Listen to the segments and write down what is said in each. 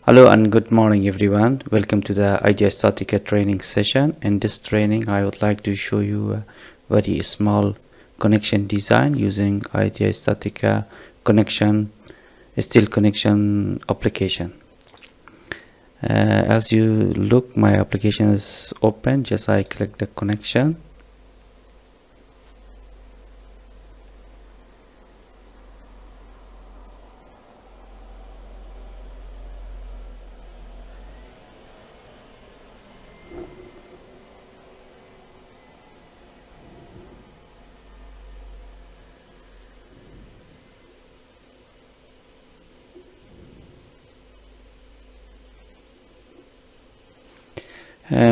Hello and good morning everyone. Welcome to the idea StatiCa training session. In this training I would like to show you a very small connection design using idea StatiCa connection steel connection application. As you look, my application is open. Just I click the connection.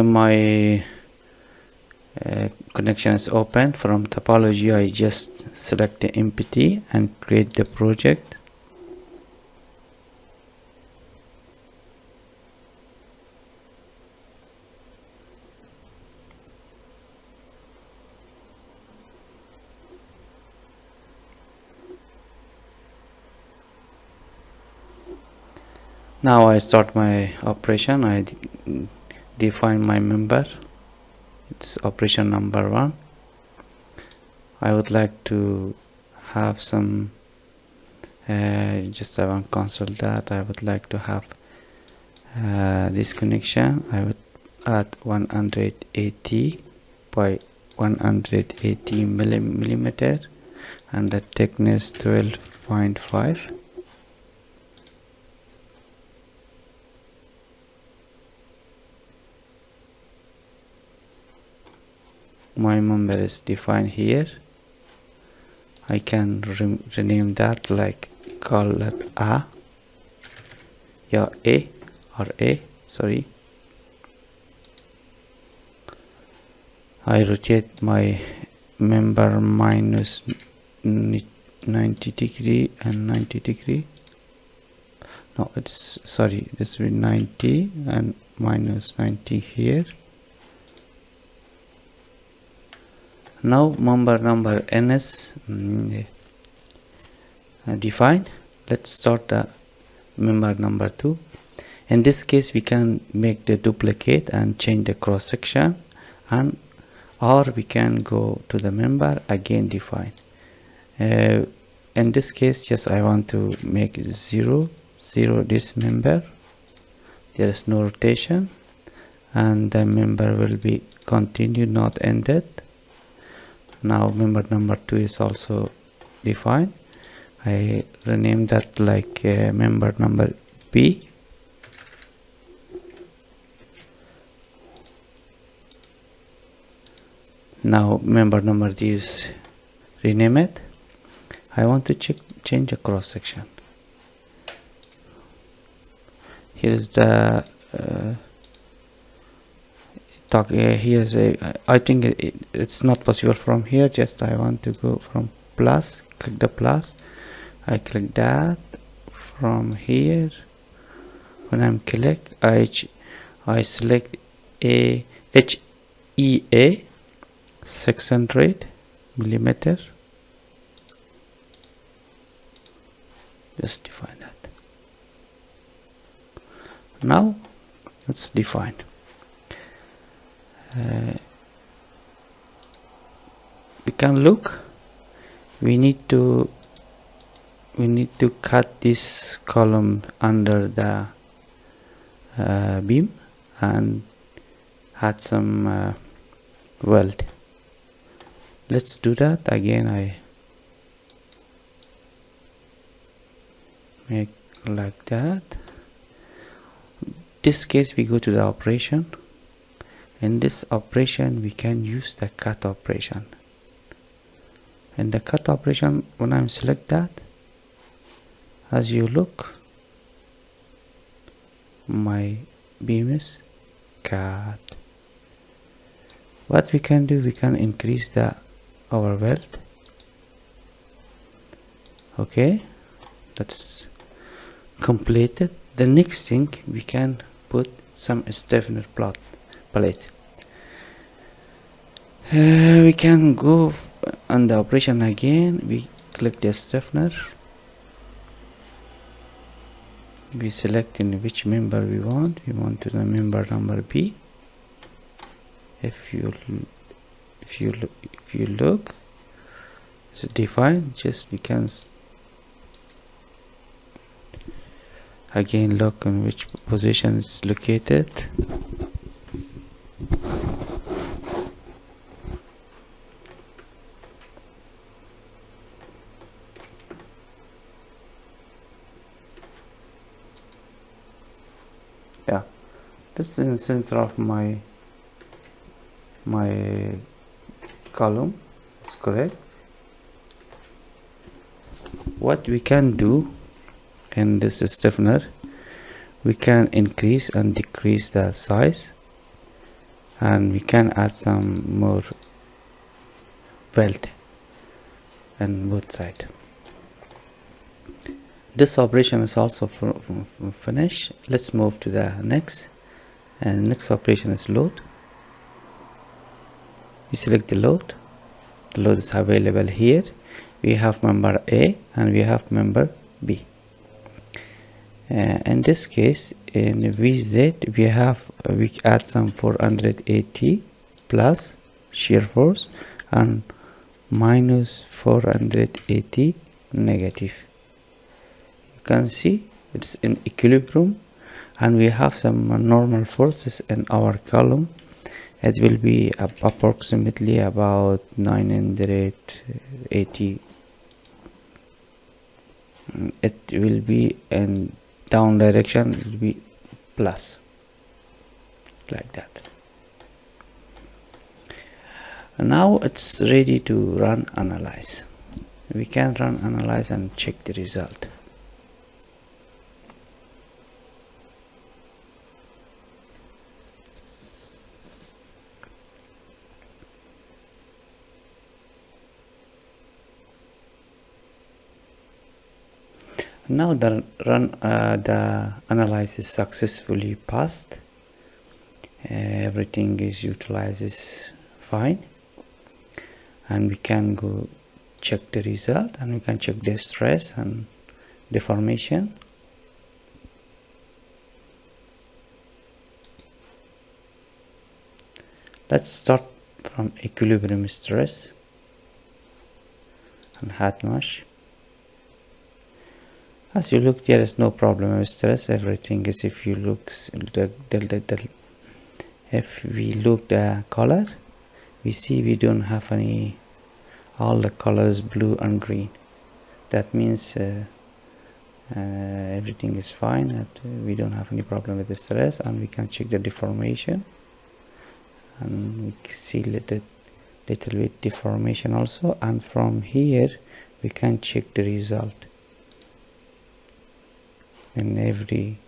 My connection is open. From topology I just select the empty and create the project. Now I start my operation. I define my member. It's operation number 1. I would like to have some just I want to cancel that. I would like to have this connection. I would add 180 by 180 millimeter and the thickness 12.5. My member is defined here. I can rename that, like call it A or A, sorry. I rotate my member minus 90 degree and 90 degree. No, it's sorry, this will be 90 and minus 90 here. Now member number n is defined. Let's start the member number 2. In this case we can make the duplicate and change the cross section, and or we can go to the member again define. In this case just I want to make 0 this member. There is no rotation and the member will be continued, not ended. Now member number 2 is also defined. I rename that like member number B. Now member number D is rename it. I want to change the cross section. Here's the here's a I think it's not possible from here. Just I want to go from plus, click the plus. I click that from here. When I'm click, I select a HEA 600 millimeter. Just define that. Now it's defined. We can look. We need to cut this column under the beam and add some weld. Let's do that again. I make like that. This case we go to the operation. In this operation we can use the cut operation. In the cut operation, when I select that, as you look, my beam is cut. What we can do, we can increase our weld. Okay, that's completed. The next thing, we can put some stiffener plate. We can go on the operation again. We click the stiffener. we select in which member we want to the member number B. If you look, it's defined. Just we can again look in which position it's located. Yeah, this is in the center of my column. It's correct. What we can do in this stiffener, we can increase and decrease the size, and we can add some more weld on both sides. This operation is also finished. Let's move to the next, and next operation is load. We select the load. The load is available here. We have member A and we have member B. In this case, in VZ we add some 480 plus shear force and minus 480 negative. You can see it's in equilibrium, and we have some normal forces in our column. It will be approximately about 980. It will be in down direction, it will be plus, like that. Now it's ready to run analyze. We can run analyze and check the result. Now the analysis successfully passed. Everything is utilizes fine, and we can go check the result, and we can check the stress and deformation. Let's start from equilibrium stress and hat mesh. As you look, there is no problem with stress. Everything is, if you look if we look the color, we see we don't have any, all the colors blue and green. That means everything is fine, that we don't have any problem with the stress. And we can check the deformation, and we see little bit deformation also. And from here we can check the result. In every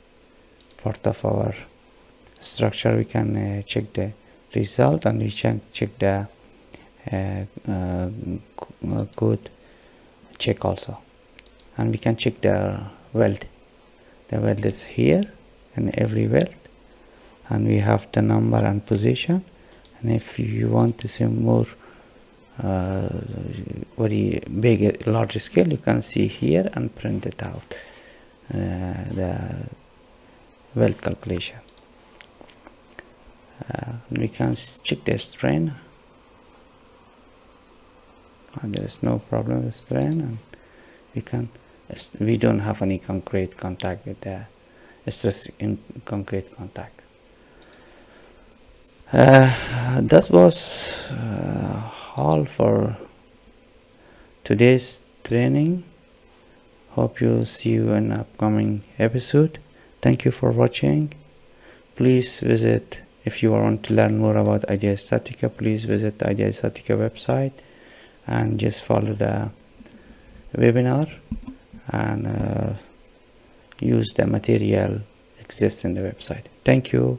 part of our structure we can check the result, and we can check the code check also. And we can check the weld. The weld is here in every weld, and we have the number and position. And if you want to see more very big large scale, you can see here and print it out. The weld calculation. We can check the strain, and there is no problem with strain, and we don't have any concrete contact with the stress in concrete contact. That was all for today's training. Hope you see you in upcoming episode. Thank you for watching. Please visit, if you want to learn more about Idea StatiCa, please visit the Idea StatiCa website and just follow the webinar and use the material exists in the website. Thank you.